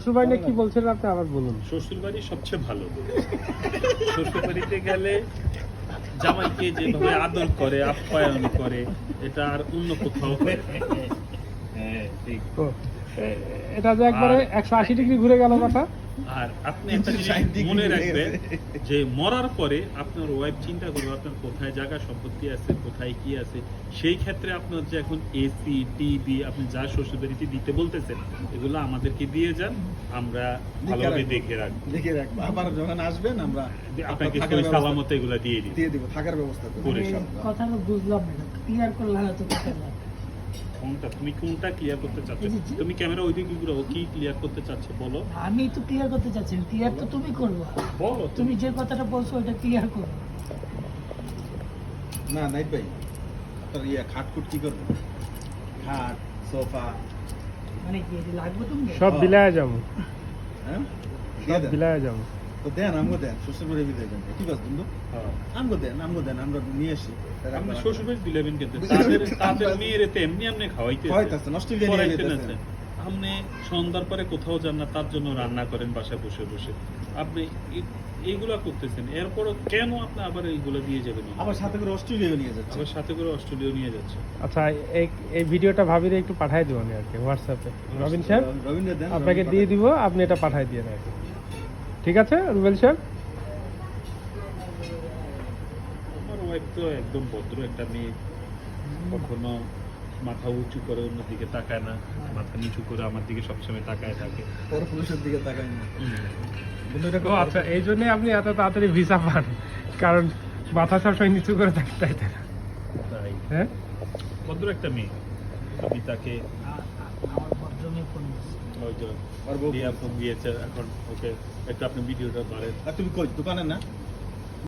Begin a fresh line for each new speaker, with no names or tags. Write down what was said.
শ্বশুরবাড়ি কি বলছেন আপনি আবার বলুন।
শ্বশুরবাড়ি সবচেয়ে ভালো। শ্বশুরবাড়িতে গেলে জামাইকে যেভাবে আদর করে, আপ্যায়ন করে, এটা আর অন্য কোথাও করে না। হ্যাঁ, ঠিক।
এটা যে একবারে 180 ডিগ্রি ঘুরে গেল কথা।
আর আপনি একটা জিনিস মনে রাখবেন যে মরার পরে আপনার ওয়াইফ চিন্তা করবে আপনার কোথায় জায়গা সম্পত্তি আছে, কোথায় কি আছে। সেই ক্ষেত্রে আপনার যে এখন এসি, টিভি আপনি যা শ্বশুরবাড়িতে দিতে বলতেছেন, এগুলো আমাদেরকে দিয়ে যান, আমরা ভালোভাবে দেখে রাখবো।
দেখে রাখবো। আবার যখন আসবেন আমরা
আপনাকে সই সালামত এগুলো দিয়ে দিই।
দিয়ে দিব, থাকার ব্যবস্থা করব।
করে সব।
কথাটা বুঝলাম না, ক্লিয়ার করলাম না তো কথাটা।
তুমি কোনটা ক্লিয়ার করতে চাচ্ছ? তুমি ক্যামেরা ওইদিকে ঘুরাও, কি ক্লিয়ার করতে চাচ্ছ বলো।
আমি তো ক্লিয়ার করতে চাচ্ছি, ক্লিয়ার তো তুমি করবা।
বলো
তুমি যে কথাটা বলছো ওটা ক্লিয়ার করো।
না নাইট ভাই, আপনার খাট কুট কি করবেন? খাট, সোফা,
মানে কি এটা লাগবে তুমি?
সব বিলায় যাবো,
হ্যাঁ
সব বিলায় যাবো।
তো দেন, আমগো দেন, শ্বশুর বাড়ি বিদায় দেন। কি বলছ বন্ধু?
হ্যাঁ।
আমগো দেন, আমরা নিয়ে আসি।
আপনি শ্বশুরবাড়ি দিলেন কিন্তু তাদের মেয়েরে তো এমনি আপনি খাওয়াইতেছেন,
খাওয়াইতেছেন, অস্ট্রেলিয়া নিয়ে
পড়াইতেন
যেতেছেন।
আছে। আপনি সন্ধ্যার পরে কোথাও যান না, তার জন্য রান্না করেন বাসায় বসে বসে। আপনি এইগুলা করতেছেন, এরপরও কেন আপনি আবার এইগুলো দিয়ে যাবেন?
আবার সাথে করে অস্ট্রেলিয়া নিয়ে যাচ্ছে।
আবার সাথে করে অস্ট্রেলিয়া নিয়ে যাচ্ছে।
আচ্ছা, এই ভিডিওটা ভাবিরে একটু পাঠাই দিব আর কি হোয়াটসঅ্যাপে। রবিন সাহেব
রবীন্দ্র দেন,
আপনাকে দিয়ে দিব, আপনি এটা পাঠাই দিয়ে আর কি। ঠিক আছে রুবেল সাহেব?
আমার ওয়াইফ তো একদম ভদ্র একটা মেয়ে, কখনো মাথা উঁচু করে অন্যদিকে তাকায় না, মাথা নিচু করে আমার দিকে সবসময় তাকায় থাকে।
পর পুরুষের দিকে তাকাই না। বন্ধু এটা
ও আচ্ছা, এই জন্য আপনি এত তাড়াতাড়ি ভিসা পান, কারণ মাথা সবসময় নিচু করে থাকতে হয়, তাই না?
তাই
হ্যাঁ,
ভদ্র একটা মেয়ে। আমি তাকে
আমার ভদ্রমে ফোন দিচ্ছে।
ওই যে
আর বউ
দিয়া ফোন দিয়েছে, এখন ওকে একটু আপনি ভিডিওটা বাড়েন।
আর তুমি কই দোকানে না?